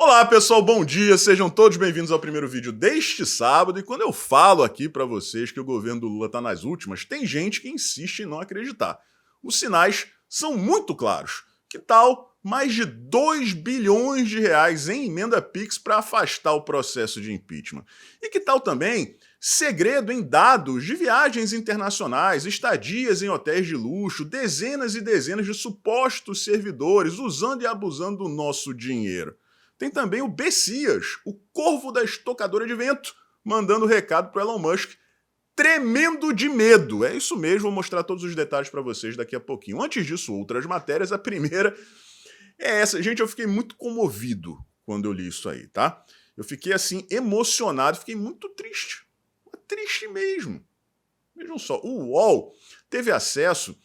Olá pessoal, bom dia, sejam todos bem-vindos ao primeiro vídeo deste sábado. E quando eu falo aqui pra vocês que o governo do Lula tá nas últimas, tem gente que insiste em não acreditar. Os sinais são muito claros. Que tal mais de 2 bilhões de reais em emenda Pix para afastar o processo de impeachment? E que tal também segredo em dados de viagens internacionais, estadias em hotéis de luxo, dezenas e dezenas de supostos servidores usando e abusando do nosso dinheiro? Tem também o Bessias, o corvo da estocadora de vento, mandando recado para Elon Musk, tremendo de medo. É isso mesmo, vou mostrar todos os detalhes para vocês daqui a pouquinho. Antes disso, outras matérias. A primeira é essa. Gente, eu fiquei muito comovido quando eu li isso aí, tá? Eu fiquei, assim, emocionado, fiquei muito triste. Triste mesmo. Vejam só, o UOL teve acesso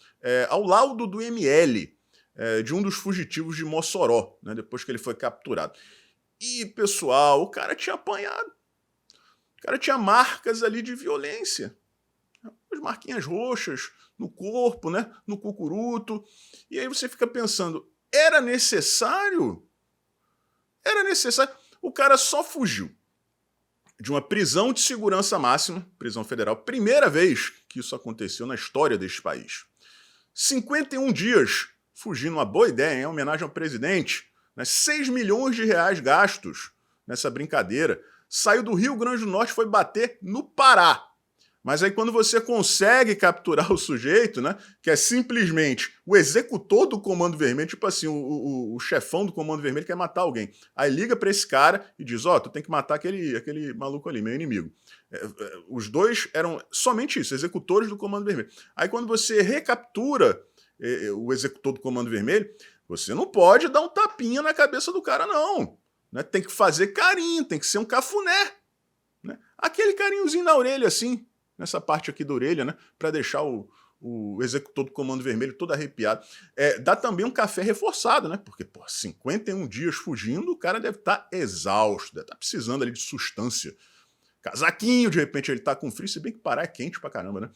ao laudo do ML, de um dos fugitivos de Mossoró, né, depois que ele foi capturado. E, pessoal, o cara tinha apanhado. O cara tinha marcas ali de violência. As marquinhas roxas no corpo, né, no cucuruto. E aí você fica pensando, era necessário? Era necessário? O cara só fugiu de uma prisão de segurança máxima, prisão federal, primeira vez que isso aconteceu na história deste país. 51 dias fugindo, uma boa ideia, em homenagem ao presidente, né? 6 milhões de reais gastos nessa brincadeira. Saiu do Rio Grande do Norte, foi bater no Pará. Mas aí quando você consegue capturar o sujeito, né, que é simplesmente o executor do Comando Vermelho, tipo assim, o chefão do Comando Vermelho quer matar alguém. Aí liga pra esse cara e diz, ó, tu tem que matar aquele maluco ali, meu inimigo. Os dois eram somente isso, executores do Comando Vermelho. Aí quando você recaptura o executor do Comando Vermelho, você não pode dar um tapinha na cabeça do cara, não. Né? Tem que fazer carinho, tem que ser um cafuné. Né? Aquele carinhozinho na orelha, assim, nessa parte aqui da orelha, né, para deixar o executor do Comando Vermelho todo arrepiado. Dá também um café reforçado, né, porque, pô, 51 dias fugindo, o cara deve estar exausto, deve estar precisando ali de sustância. Casaquinho, de repente ele tá com frio, se bem que Pará é quente pra caramba, né.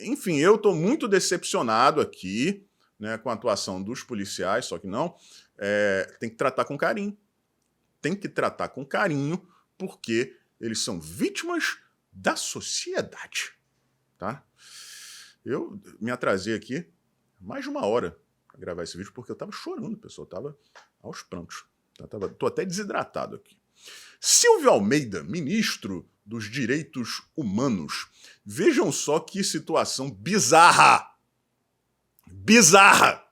Enfim, eu tô muito decepcionado aqui, né, com a atuação dos policiais, só que não, tem que tratar com carinho. Tem que tratar com carinho, porque eles são vítimas da sociedade, tá? Eu me atrasei aqui mais de uma hora para gravar esse vídeo porque eu tava chorando, pessoal, eu tava aos prantos. Tô até desidratado aqui. Silvio Almeida, ministro dos Direitos Humanos. Vejam só que situação bizarra. Bizarra!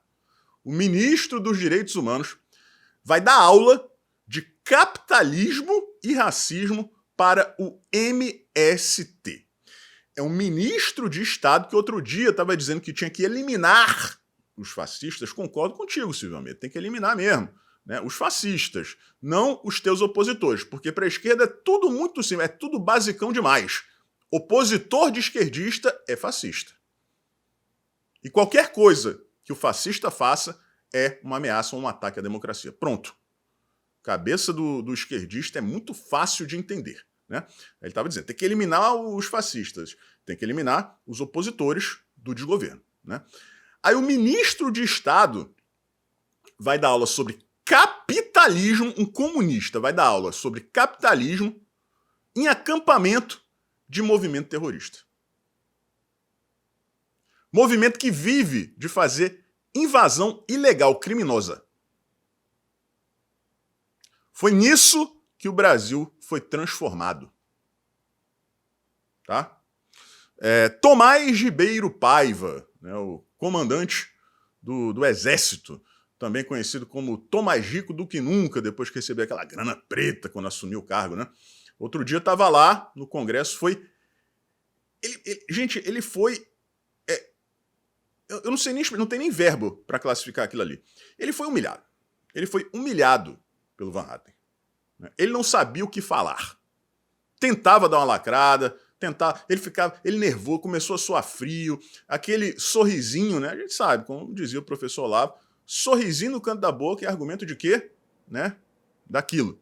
O ministro dos Direitos Humanos vai dar aula de capitalismo e racismo para o MST. É um ministro de Estado que outro dia estava dizendo que tinha que eliminar os fascistas. Concordo contigo, Silvio Almeida, tem que eliminar mesmo, né? Os fascistas, não os teus opositores, porque para a esquerda é tudo muito simples, é tudo basicão demais. Opositor de esquerdista é fascista. E qualquer coisa que o fascista faça é uma ameaça ou um ataque à democracia. Pronto. Cabeça do esquerdista é muito fácil de entender. Né? Ele estava dizendo, tem que eliminar os fascistas, tem que eliminar os opositores do desgoverno. Né? Aí o ministro de Estado vai dar aula sobre capitalismo, um comunista vai dar aula sobre capitalismo em acampamento de movimento terrorista. Movimento que vive de fazer invasão ilegal, criminosa. Foi nisso que o Brasil foi transformado. Tá? Tomás Ribeiro Paiva, né, o comandante do Exército, também conhecido como Tomás Rico do que nunca, depois que recebeu aquela grana preta quando assumiu o cargo. Né? Outro dia estava lá no Congresso, foi... Gente, ele foi... eu não sei nem... Não tem nem verbo para classificar aquilo ali. Ele foi humilhado. Ele foi humilhado pelo Van Hatten. Ele não sabia o que falar. Tentava dar uma lacrada, ele nervoso, começou a suar frio, aquele sorrisinho, né? A gente sabe, como dizia o professor Olavo, sorrisinho no canto da boca é argumento de quê? Né? Daquilo.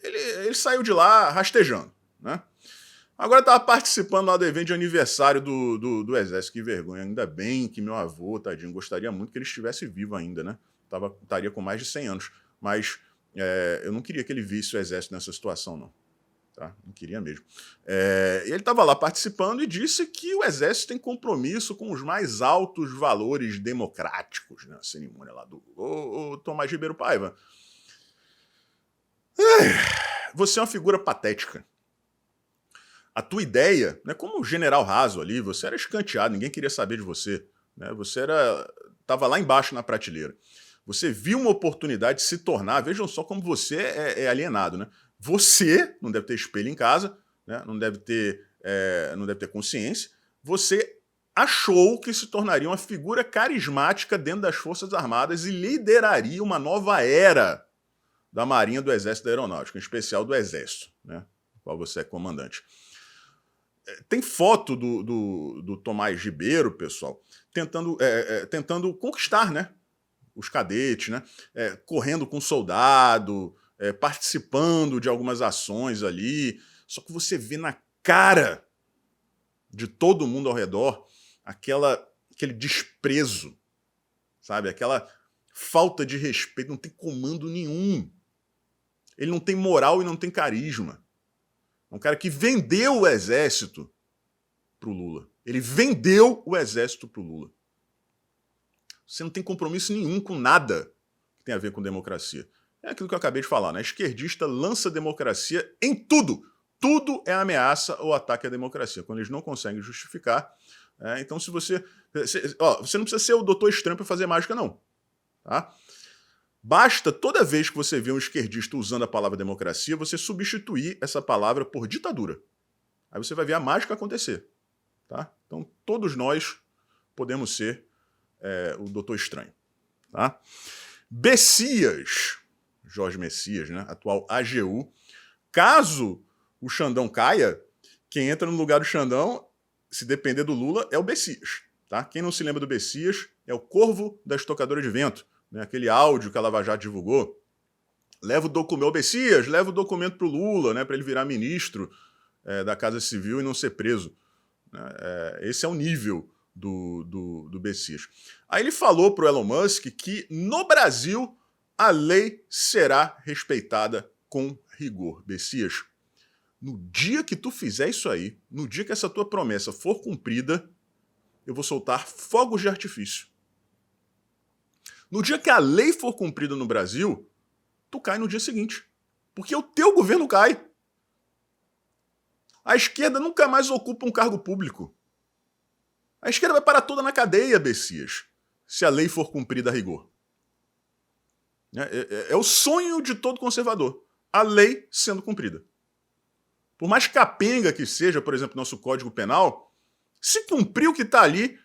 Ele saiu de lá rastejando. Né? Agora estava participando lá do evento de aniversário do Exército. Que vergonha, ainda bem que meu avô, tadinho, gostaria muito que ele estivesse vivo ainda, né? Estaria com mais de 100 anos. Mas eu não queria que ele visse o exército nessa situação, não. Tá? Não queria mesmo. Ele estava lá participando e disse que o exército tem compromisso com os mais altos valores democráticos, né? A cerimônia lá do Tomás Ribeiro Paiva. Você é uma figura patética. A tua ideia, né, como general raso ali, você era escanteado, ninguém queria saber de você. Né? Você estava lá embaixo na prateleira. Você viu uma oportunidade de se tornar, vejam só como você é alienado, né? Você não deve ter espelho em casa, né? não deve ter consciência. Você achou que se tornaria uma figura carismática dentro das Forças Armadas e lideraria uma nova era da Marinha, do Exército e da Aeronáutica, em especial do Exército, né? do qual você é comandante. Tem foto do Tomás Ribeiro, pessoal, tentando conquistar, né, os cadetes, né, correndo com soldado, participando de algumas ações ali. Só que você vê na cara de todo mundo ao redor aquele desprezo, sabe? Aquela falta de respeito, não tem comando nenhum. Ele não tem moral e não tem carisma. É um cara que vendeu o exército pro Lula. Ele vendeu o exército pro Lula. Você não tem compromisso nenhum com nada que tem a ver com democracia. É aquilo que eu acabei de falar, né? Esquerdista lança democracia em tudo. Tudo é ameaça ou ataque à democracia. Quando eles não conseguem justificar. Então, se você... você não precisa ser o Doutor Estranho para fazer mágica, não. Tá? Basta, toda vez que você vê um esquerdista usando a palavra democracia, você substituir essa palavra por ditadura. Aí você vai ver a mágica acontecer. Tá? Então, todos nós podemos ser o Doutor Estranho. Tá? Bessias, Jorge Messias, né? Atual AGU. Caso o Xandão caia, quem entra no lugar do Xandão, se depender do Lula, é o Bessias. Tá? Quem não se lembra do Bessias é o Corvo da Estocadora de Vento. Né, aquele áudio que a Lava Jato divulgou. Leva o documento, Bessias, leva o documento para o Lula, né, para ele virar ministro da Casa Civil e não ser preso. Esse é o nível do Bessias. Aí ele falou para o Elon Musk que no Brasil a lei será respeitada com rigor. Bessias, no dia que tu fizer isso aí, no dia que essa tua promessa for cumprida, eu vou soltar fogos de artifício. No dia que a lei for cumprida no Brasil, tu cai no dia seguinte. Porque o teu governo cai. A esquerda nunca mais ocupa um cargo público. A esquerda vai parar toda na cadeia, Bessias, se a lei for cumprida a rigor. É o sonho de todo conservador. A lei sendo cumprida. Por mais capenga que seja, por exemplo, nosso Código Penal, se cumprir o que está ali,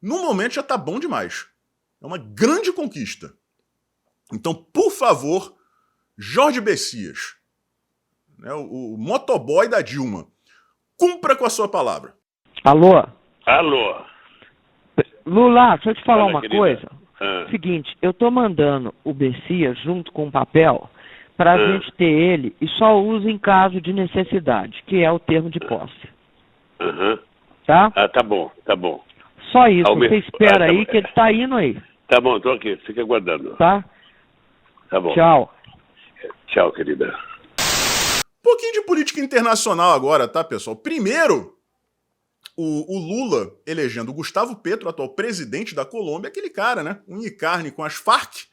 no momento já está bom demais. É uma grande conquista. Então, por favor, Jorge Bessias, né, o motoboy da Dilma, cumpra com a sua palavra. Alô? Alô? Lula, deixa eu te falar uma querida. coisa. Seguinte, eu tô mandando o Bessias junto com o papel pra gente ter ele e só usa em caso de necessidade, que é o termo de posse. Tá? Tá bom, tá bom. Só isso, você espera aí que ele tá indo aí. Tá bom, tô aqui, fica aguardando. Tá? Tá bom. Tchau. Tchau, querida. Um pouquinho de política internacional agora, tá, pessoal? Primeiro, o Lula elegendo o Gustavo Petro, atual presidente da Colômbia, aquele cara, né? Um carne com as Farc,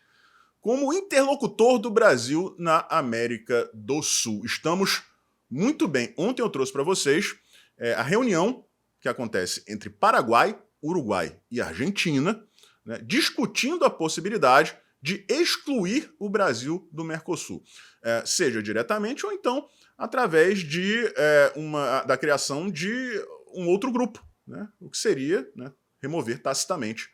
como interlocutor do Brasil na América do Sul. Estamos muito bem. Ontem eu trouxe para vocês a reunião que acontece entre Paraguai, Uruguai e Argentina, né, discutindo a possibilidade de excluir o Brasil do Mercosul, seja diretamente ou então através da criação de um outro grupo, né, o que seria, né, remover tacitamente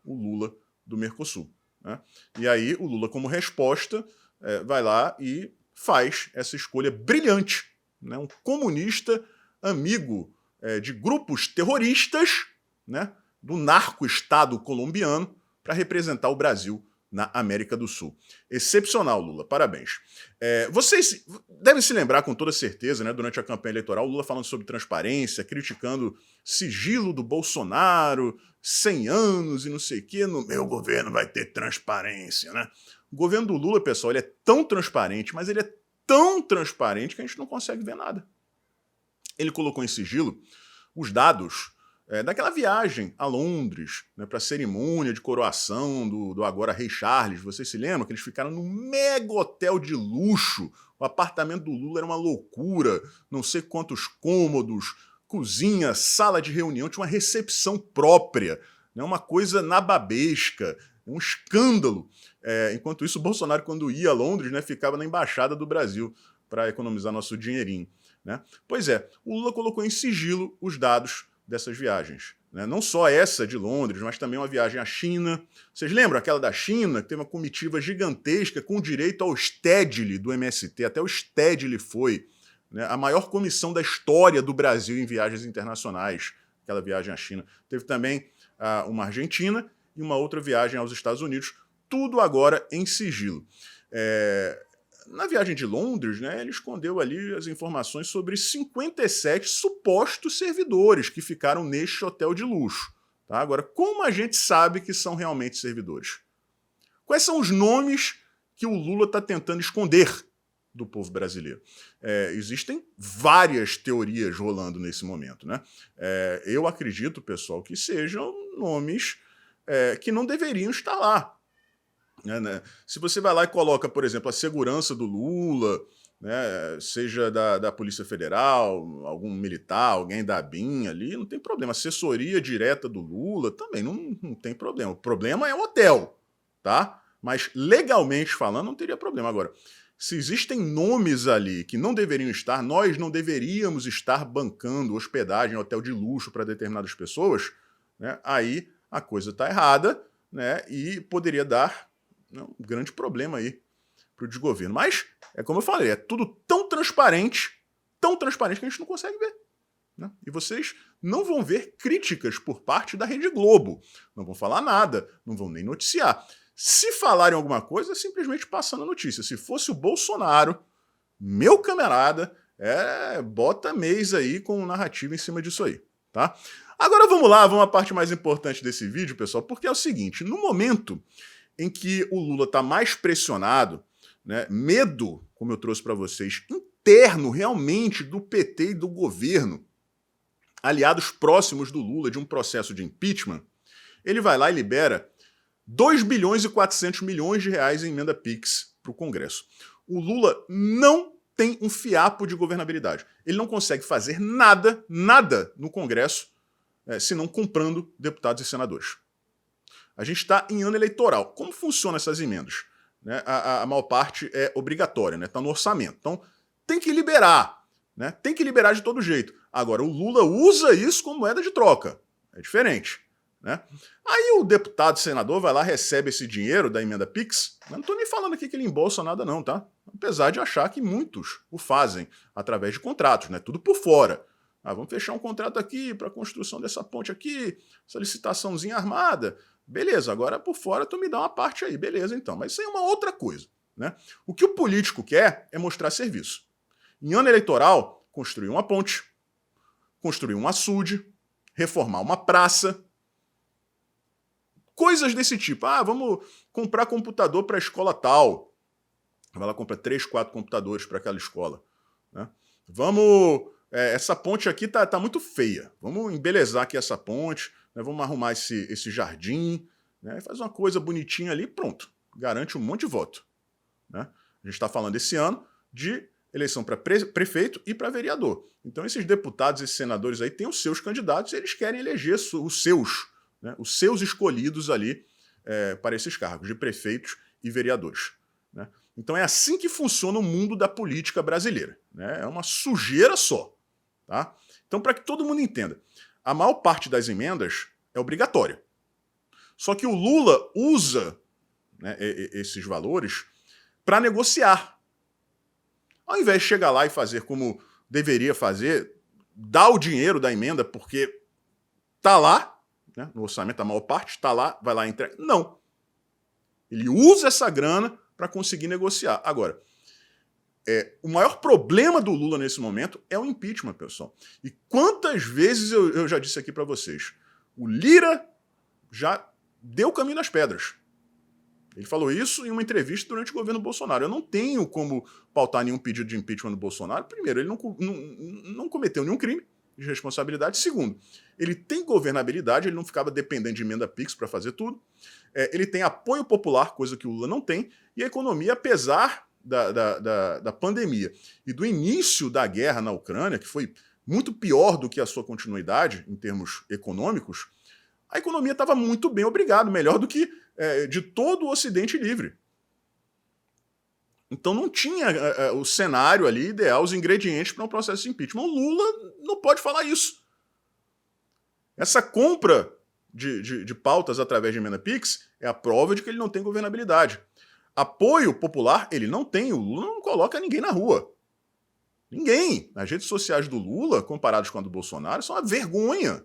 o Lula do Mercosul. Né? E aí o Lula, como resposta, vai lá e faz essa escolha brilhante, né, um comunista amigo de grupos terroristas, né, do narco-estado colombiano, para representar o Brasil na América do Sul. Excepcional, Lula, parabéns. Vocês devem se lembrar com toda certeza, né, durante a campanha eleitoral, o Lula falando sobre transparência, criticando sigilo do Bolsonaro, 100 anos e não sei o quê, no meu governo vai ter transparência, né? O governo do Lula, pessoal, ele é tão transparente, mas ele é tão transparente que a gente não consegue ver nada. Ele colocou em sigilo os dados daquela viagem a Londres, né, para a cerimônia de coroação do agora rei Charles. Vocês se lembram que eles ficaram num mega hotel de luxo? O apartamento do Lula era uma loucura, não sei quantos cômodos, cozinha, sala de reunião, tinha uma recepção própria, né, uma coisa nababesca, um escândalo. Enquanto isso, o Bolsonaro, quando ia a Londres, né, ficava na embaixada do Brasil para economizar nosso dinheirinho. Né? Pois é, o Lula colocou em sigilo os dados dessas viagens. Né? Não só essa de Londres, mas também uma viagem à China. Vocês lembram aquela da China, que teve uma comitiva gigantesca com direito ao Stedley do MST, até o Stedley foi, né, a maior comissão da história do Brasil em viagens internacionais, aquela viagem à China. Teve também uma Argentina e uma outra viagem aos Estados Unidos, tudo agora em sigilo. Na viagem de Londres, né, ele escondeu ali as informações sobre 57 supostos servidores que ficaram neste hotel de luxo. Tá? Agora, como a gente sabe que são realmente servidores? Quais são os nomes que o Lula está tentando esconder do povo brasileiro? Existem várias teorias rolando nesse momento. Né? Eu acredito, pessoal, que sejam nomes que não deveriam estar lá. Né? Se você vai lá e coloca, por exemplo, a segurança do Lula, né, seja da Polícia Federal, algum militar, alguém da ABIN ali, não tem problema. Assessoria direta do Lula também não tem problema. O problema é o hotel, tá? Mas legalmente falando não teria problema. Agora, se existem nomes ali que não deveriam estar, nós não deveríamos estar bancando hospedagem, hotel de luxo para determinadas pessoas, né, aí a coisa está errada, né, e poderia dar um grande problema aí para o desgoverno. Mas, como eu falei, é tudo tão transparente que a gente não consegue ver. Né? E vocês não vão ver críticas por parte da Rede Globo. Não vão falar nada, não vão nem noticiar. Se falarem alguma coisa, é simplesmente passando a notícia. Se fosse o Bolsonaro, meu camarada, bota mês aí com narrativa em cima disso aí. Tá? Agora vamos lá, vamos à parte mais importante desse vídeo, pessoal, porque é o seguinte, no momento em que o Lula está mais pressionado, né, medo, como eu trouxe para vocês, interno realmente do PT e do governo, aliados próximos do Lula de um processo de impeachment, ele vai lá e libera 2 bilhões e 400 milhões de reais em emenda PIX para o Congresso. O Lula não tem um fiapo de governabilidade. Ele não consegue fazer nada no Congresso, senão comprando deputados e senadores. A gente está em ano eleitoral. Como funcionam essas emendas? Né? A maior parte é obrigatória, né? Está no orçamento. Então, tem que liberar. Né? Tem que liberar de todo jeito. Agora, o Lula usa isso como moeda de troca. É diferente. Né? Aí o deputado, senador, vai lá, recebe esse dinheiro da emenda PIX. Eu não estou nem falando aqui que ele embolsa nada não, tá? Apesar de achar que muitos o fazem através de contratos, né? Tudo por fora. Vamos fechar um contrato aqui para a construção dessa ponte aqui, essa licitaçãozinha armada. Beleza, agora por fora tu me dá uma parte aí, beleza então. Mas isso aí é uma outra coisa. Né? O que o político quer é mostrar serviço. Em ano eleitoral, construir uma ponte, construir um açude, reformar uma praça, coisas desse tipo. Vamos comprar computador para a escola tal. Vai lá, compra 3, 4 computadores para aquela escola. Né? Essa ponte aqui tá muito feia. Vamos embelezar aqui essa ponte. Né? Vamos arrumar esse jardim, né? Faz uma coisa bonitinha ali, pronto. Garante um monte de voto. Né? A gente está falando esse ano de eleição para prefeito e para vereador. Então esses deputados, esses senadores aí têm os seus candidatos e eles querem eleger os seus escolhidos ali para esses cargos de prefeitos e vereadores. Né? Então é assim que funciona o mundo da política brasileira. Né? É uma sujeira só. Tá? Então, para que todo mundo entenda, a maior parte das emendas é obrigatória. Só que o Lula usa, né, esses valores para negociar. Ao invés de chegar lá e fazer como deveria fazer, dar o dinheiro da emenda porque está lá, né, no orçamento a maior parte, está lá, vai lá e entrega. Não. Ele usa essa grana para conseguir negociar. Agora, o maior problema do Lula nesse momento é o impeachment, pessoal. E quantas vezes eu já disse aqui para vocês, o Lira já deu o caminho das pedras. Ele falou isso em uma entrevista durante o governo Bolsonaro. Eu não tenho como pautar nenhum pedido de impeachment do Bolsonaro. Primeiro, ele não cometeu nenhum crime de responsabilidade. Segundo, ele tem governabilidade, ele não ficava dependendo de emenda PIX para fazer tudo. Ele tem apoio popular, coisa que o Lula não tem. E a economia, apesar da pandemia e do início da guerra na Ucrânia, que foi muito pior do que a sua continuidade em termos econômicos, a economia estava muito bem, obrigado, melhor do que de todo o Ocidente livre. Então não tinha o cenário ali ideal, os ingredientes para um processo de impeachment. O Lula não pode falar isso. Essa compra de pautas através de emenda PIX é a prova de que ele não tem governabilidade. Apoio popular ele não tem, o Lula não coloca ninguém na rua. Ninguém. As redes sociais do Lula, comparadas com a do Bolsonaro, são uma vergonha.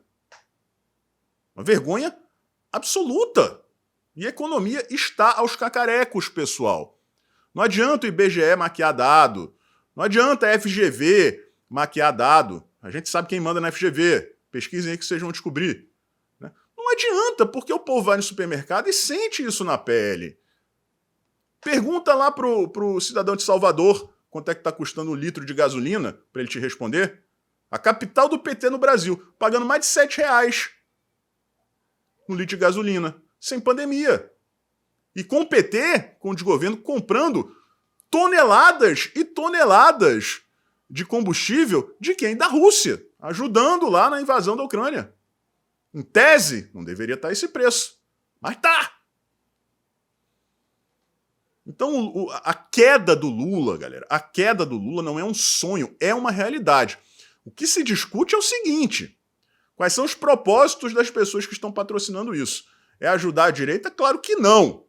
Uma vergonha absoluta. E a economia está aos cacarecos, pessoal. Não adianta o IBGE maquiar dado. Não adianta a FGV maquiar dado. A gente sabe quem manda na FGV. Pesquisem aí que vocês vão descobrir. Né? Não adianta, porque o povo vai no supermercado e sente isso na pele. Pergunta lá pro cidadão de Salvador quanto é que está custando um litro de gasolina, para ele te responder. A capital do PT no Brasil, pagando mais de R$7 no litro de gasolina, sem pandemia. E com o PT, com o desgoverno, comprando toneladas e toneladas de combustível de quem? Da Rússia, ajudando lá na invasão da Ucrânia. Em tese, não deveria estar esse preço, mas tá! Então, a queda do Lula, galera, a queda do Lula não é um sonho, é uma realidade. O que se discute é o seguinte: quais são os propósitos das pessoas que estão patrocinando isso? É ajudar a direita? Claro que não.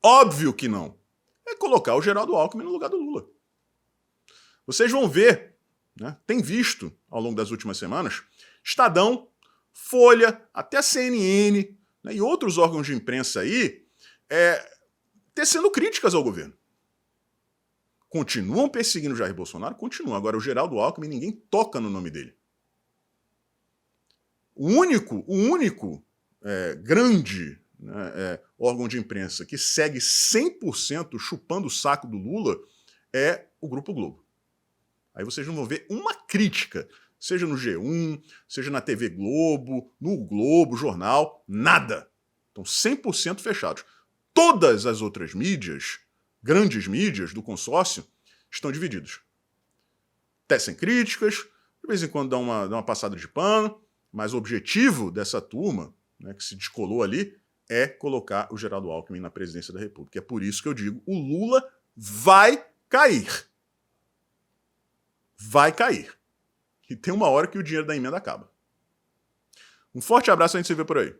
Óbvio que não. É colocar o Geraldo Alckmin no lugar do Lula. Vocês vão ver, né, tem visto ao longo das últimas semanas, Estadão, Folha, até a CNN, né, e outros órgãos de imprensa aí, tecendo críticas ao governo. Continuam perseguindo o Jair Bolsonaro? Continuam. Agora, o Geraldo Alckmin, ninguém toca no nome dele. O único grande, né, órgão de imprensa que segue 100% chupando o saco do Lula é o Grupo Globo. Aí vocês não vão ver uma crítica, seja no G1, seja na TV Globo, no Globo, jornal, nada. Estão 100% fechados. Todas as outras mídias, grandes mídias do consórcio, estão divididas. Tecem críticas, de vez em quando dão uma passada de pano, mas o objetivo dessa turma, né, que se descolou ali, é colocar o Geraldo Alckmin na presidência da República. É por isso que eu digo, o Lula vai cair. Vai cair. E tem uma hora que o dinheiro da emenda acaba. Um forte abraço, a gente se vê por aí.